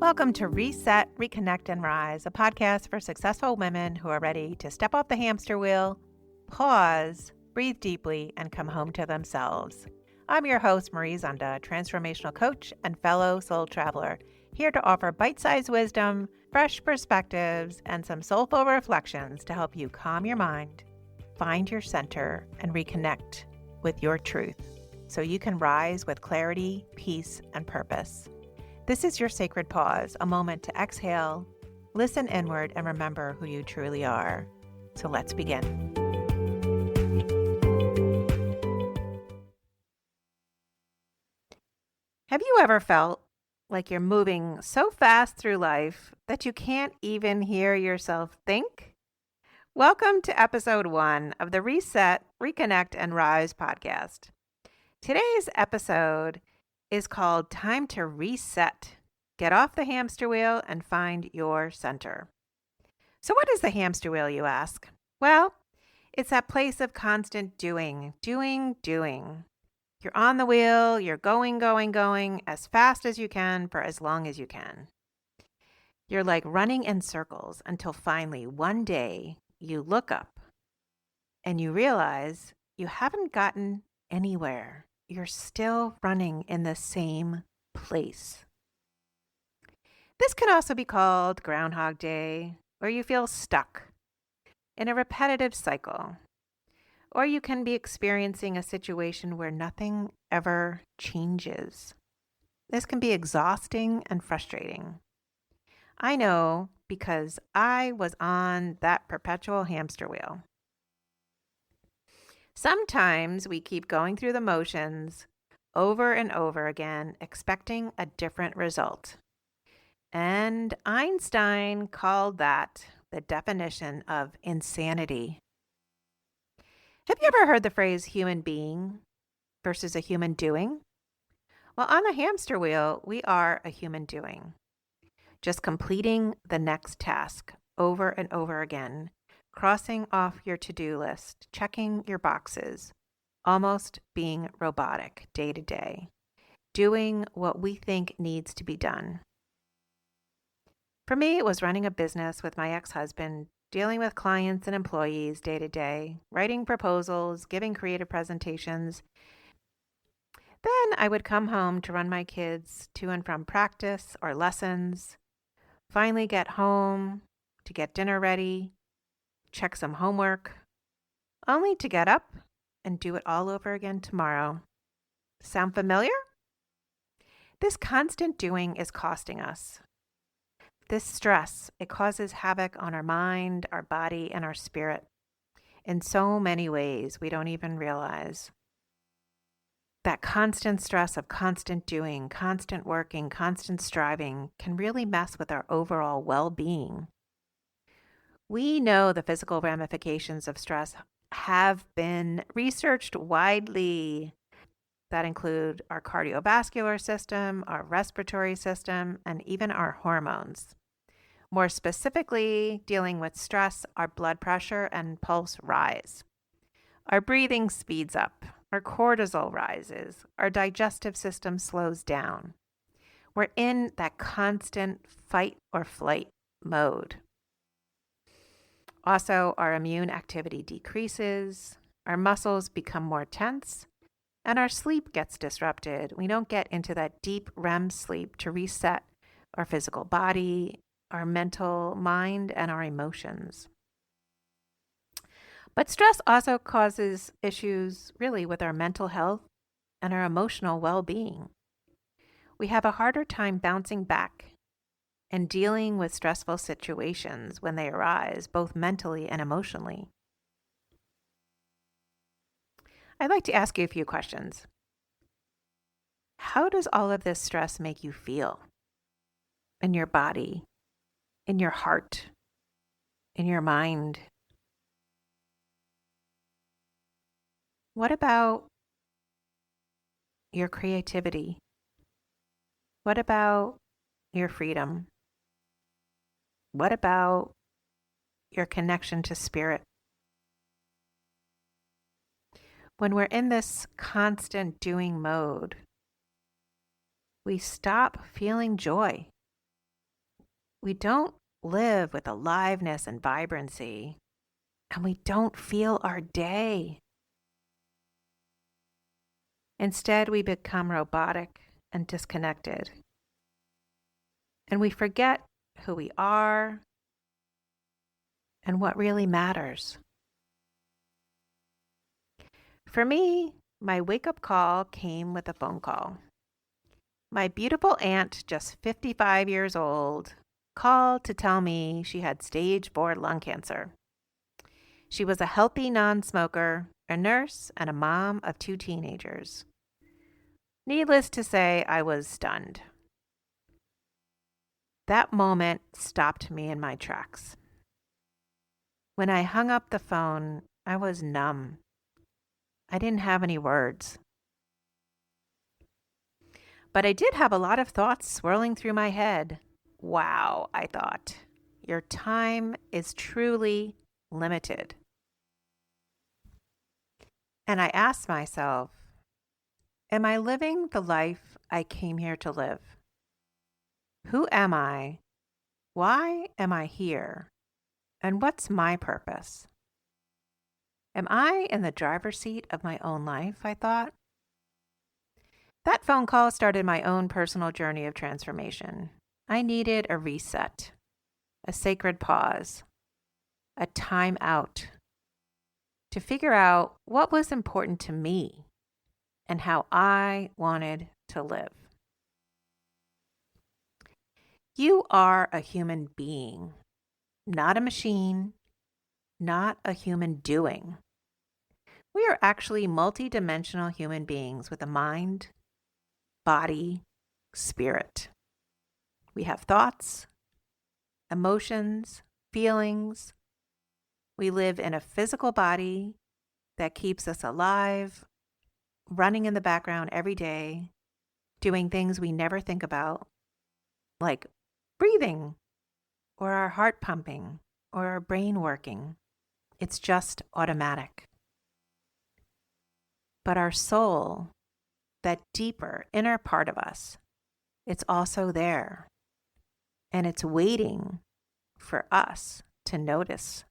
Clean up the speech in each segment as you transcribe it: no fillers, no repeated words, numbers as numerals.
Welcome to Reset, Reconnect, and Rise, a podcast for successful women who are ready to step off the hamster wheel, pause, breathe deeply, and come home to themselves. I'm your host, Marie Zunda, transformational coach and fellow soul traveler, here to offer bite-sized wisdom, fresh perspectives, and some soulful reflections to help you calm your mind, find your center, and reconnect with your truth so you can rise with clarity, peace, and purpose. This is your sacred pause, a moment to exhale, listen inward, and remember who you truly are. So let's begin. Have you ever felt like you're moving so fast through life that you can't even hear yourself think? Welcome to episode 1 of the Reset, Reconnect, and Rise podcast. Today's episode is called Time to Reset. Get off the hamster wheel and find your center. So what is the hamster wheel, you ask? Well, it's that place of constant doing. You're on the wheel, you're going as fast as you can for as long as you can. You're like running in circles until finally one day you look up and you realize you haven't gotten anywhere. You're still running in the same place. This can also be called Groundhog Day, where you feel stuck in a repetitive cycle. Or you can be experiencing a situation where nothing ever changes. This can be exhausting and frustrating. I know because I was on that perpetual hamster wheel. Sometimes we keep going through the motions over and over again, expecting a different result. And Einstein called that the definition of insanity. Have you ever heard the phrase human being versus a human doing? Well, on the hamster wheel, we are a human doing, just completing the next task over and over again, crossing off your to-do list, checking your boxes, almost being robotic day to day, doing what we think needs to be done. For me, it was running a business with my ex-husband, dealing with clients and employees day to day, writing proposals, giving creative presentations. Then I would come home to run my kids to and from practice or lessons, finally get home to get dinner ready, check some homework, only to get up and do it all over again tomorrow. Sound familiar? This constant doing is costing us. This stress, it causes havoc on our mind, our body, and our spirit in so many ways we don't even realize. That constant stress of constant doing, constant working, constant striving can really mess with our overall well-being. We know the physical ramifications of stress have been researched widely. That include our cardiovascular system, our respiratory system, and even our hormones. More specifically, dealing with stress, our blood pressure and pulse rise. Our breathing speeds up, our cortisol rises, our digestive system slows down. We're in that constant fight or flight mode. Also, our immune activity decreases, our muscles become more tense, and our sleep gets disrupted. We don't get into that deep REM sleep to reset our physical body, our mental mind, and our emotions. But stress also causes issues really with our mental health and our emotional well-being. We have a harder time bouncing back and dealing with stressful situations when they arise, both mentally and emotionally. I'd like to ask you a few questions. How does all of this stress make you feel in your body, in your heart, in your mind? What about your creativity? What about your freedom? What about your connection to spirit? When we're in this constant doing mode, we stop feeling joy. We don't live with aliveness and vibrancy, and we don't feel our day. Instead, we become robotic and disconnected, and we forget who we are and what really matters. For me, my wake-up call came with a phone call. My beautiful aunt, just 55 years old, called to tell me she had stage 4 lung cancer. She was a healthy non-smoker, a nurse, and a mom of 2 teenagers. Needless to say, I was stunned. That moment stopped me in my tracks. When I hung up the phone, I was numb. I didn't have any words. But I did have a lot of thoughts swirling through my head. Wow, I thought, your time is truly limited. And I asked myself, am I living the life I came here to live? Who am I? Why am I here? And what's my purpose? Am I in the driver's seat of my own life, I thought? That phone call started my own personal journey of transformation. I needed a reset, a sacred pause, a time out to figure out what was important to me and how I wanted to live. You are a human being, not a machine, not a human doing. We are actually multidimensional human beings with a mind, body, spirit. We have thoughts, emotions, feelings. We live in a physical body that keeps us alive, running in the background every day, doing things we never think about, like breathing, or our heart pumping, or our brain working. It's just automatic. But our soul, that deeper inner part of us, it's also there. And it's waiting for us to notice.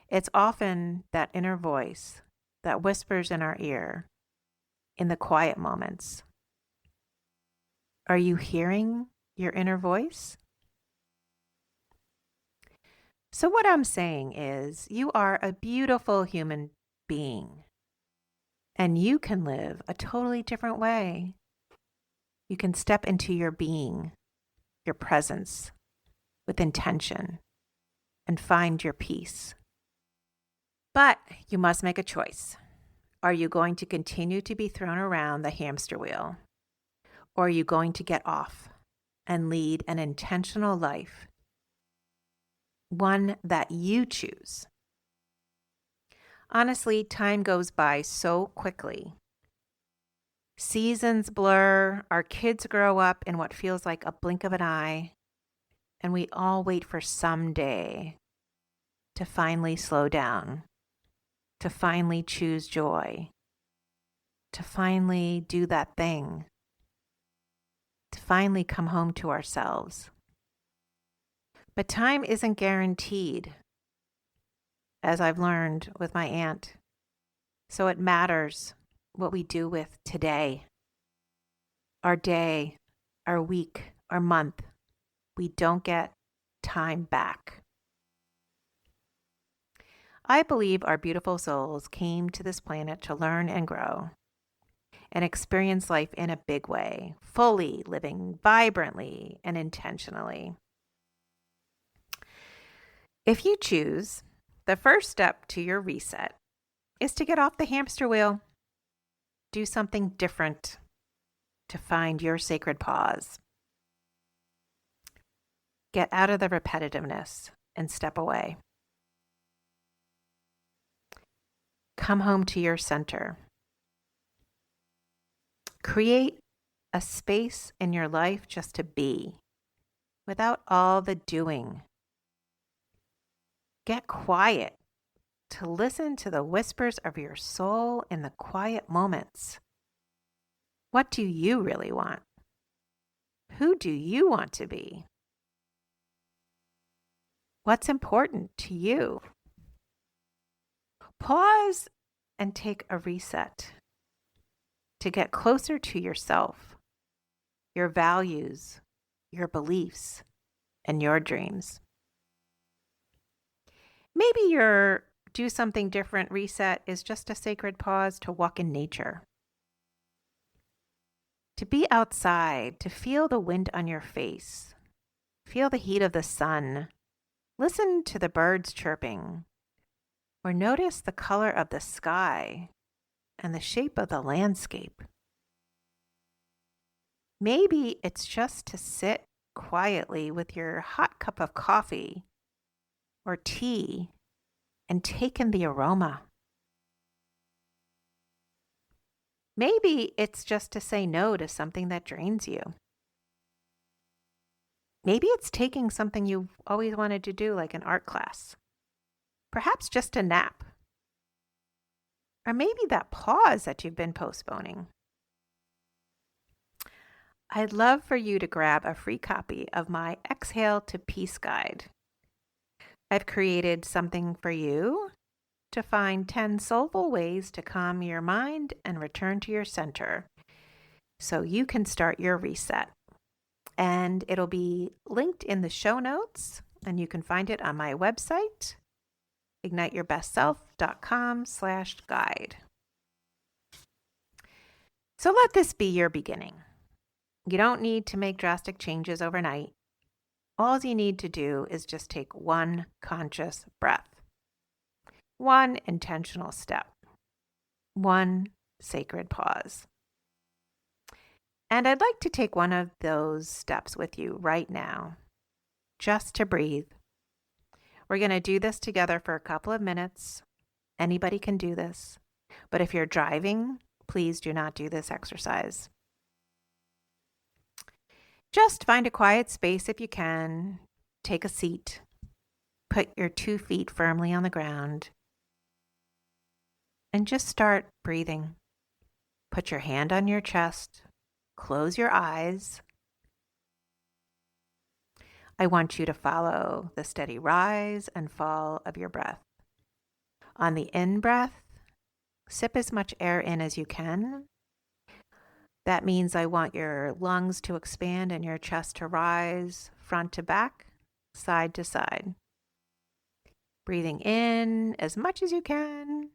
It's often that inner voice that whispers in our ear in the quiet moments. Are you hearing your inner voice? So what I'm saying is, you are a beautiful human being, and you can live a totally different way. You can step into your being, your presence, with intention, and find your peace. But you must make a choice. Are you going to continue to be thrown around the hamster wheel? Or are you going to get off and lead an intentional life? One that you choose. Honestly, time goes by so quickly. Seasons blur, our kids grow up in what feels like a blink of an eye, and we all wait for someday to finally slow down, to finally choose joy, to finally do that thing, to finally come home to ourselves. But time isn't guaranteed, as I've learned with my aunt. So it matters what we do with today, our day, our week, our month. We don't get time back. I believe our beautiful souls came to this planet to learn and grow and experience life in a big way, fully living vibrantly and intentionally. If you choose, the first step to your reset is to get off the hamster wheel. Do something different to find your sacred pause. Get out of the repetitiveness and step away. Come home to your center. Create a space in your life just to be, without all the doing. Get quiet to listen to the whispers of your soul in the quiet moments. What do you really want? Who do you want to be? What's important to you? Pause and take a reset to get closer to yourself, your values, your beliefs, and your dreams. Maybe your do something different reset is just a sacred pause to walk in nature, to be outside, to feel the wind on your face, feel the heat of the sun, listen to the birds chirping, or notice the color of the sky and the shape of the landscape. Maybe it's just to sit quietly with your hot cup of coffee or tea and take in the aroma. Maybe it's just to say no to something that drains you. Maybe it's taking something you've always wanted to do, like an art class. Perhaps just a nap. Or maybe that pause that you've been postponing. I'd love for you to grab a free copy of my Exhale to Peace Guide. I've created something for you to find 10 soulful ways to calm your mind and return to your center so you can start your reset. And it'll be linked in the show notes, and you can find it on my website, igniteyourbestself.com/guide. So let this be your beginning. You don't need to make drastic changes overnight. All you need to do is just take one conscious breath, one intentional step, one sacred pause. And I'd like to take one of those steps with you right now, just to breathe. We're going to do this together for a couple of minutes. Anybody can do this. But if you're driving, please do not do this exercise. Just find a quiet space if you can. Take a seat. Put your 2 feet firmly on the ground. And just start breathing. Put your hand on your chest. Close your eyes. I want you to follow the steady rise and fall of your breath. On the in-breath, sip as much air in as you can. That means I want your lungs to expand and your chest to rise, front to back, side to side. Breathing in as much as you can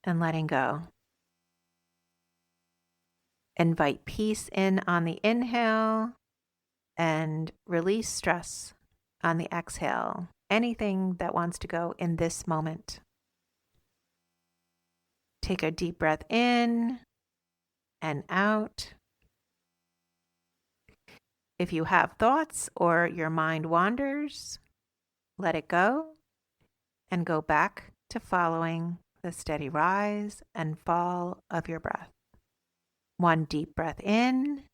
and letting go. Invite peace in on the inhale and release stress on the exhale. Anything that wants to go in this moment. Take a deep breath in and out. If you have thoughts or your mind wanders, let it go and go back to following the steady rise and fall of your breath. One deep breath in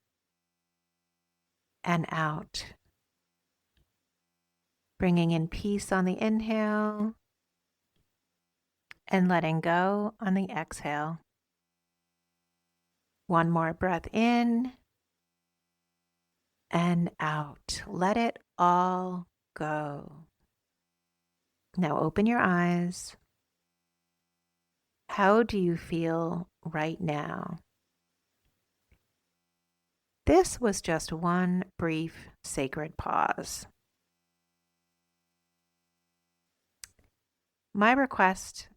and out. Bringing in peace on the inhale and letting go on the exhale. One more breath in and out. Let it all go. Now open your eyes. How do you feel right now? This was just one brief sacred pause. My request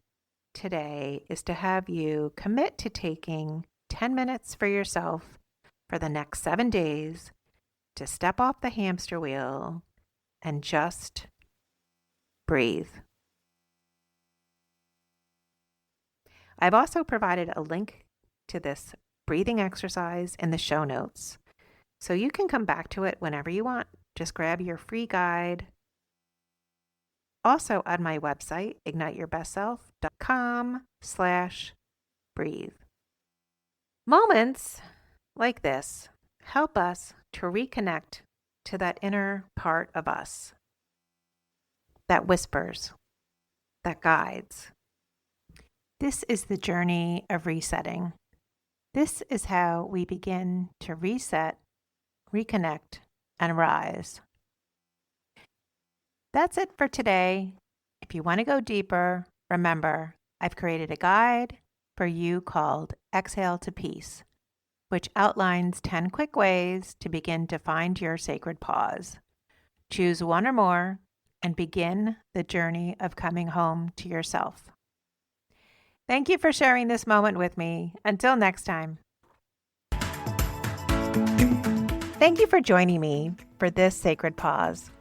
today is to have you commit to taking 10 minutes for yourself for the next 7 days to step off the hamster wheel and just breathe. I've also provided a link to this breathing exercise in the show notes, so you can come back to it whenever you want. Just grab your free guide. Also on my website, igniteyourbestself.com/breathe. Moments like this help us to reconnect to that inner part of us that whispers, that guides. This is the journey of resetting. This is how we begin to reset reconnect, and rise. That's it for today. If you want to go deeper, remember, I've created a guide for you called Exhale to Peace, which outlines 10 quick ways to begin to find your sacred pause. Choose one or more and begin the journey of coming home to yourself. Thank you for sharing this moment with me. Until next time. Thank you for joining me for this sacred pause.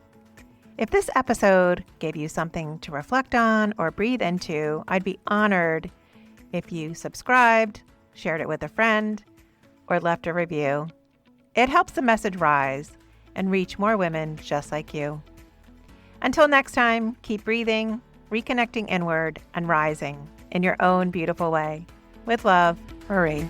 If this episode gave you something to reflect on or breathe into, I'd be honored if you subscribed, shared it with a friend, or left a review. It helps the message rise and reach more women just like you. Until next time, keep breathing, reconnecting inward, and rising in your own beautiful way. With love, Marie.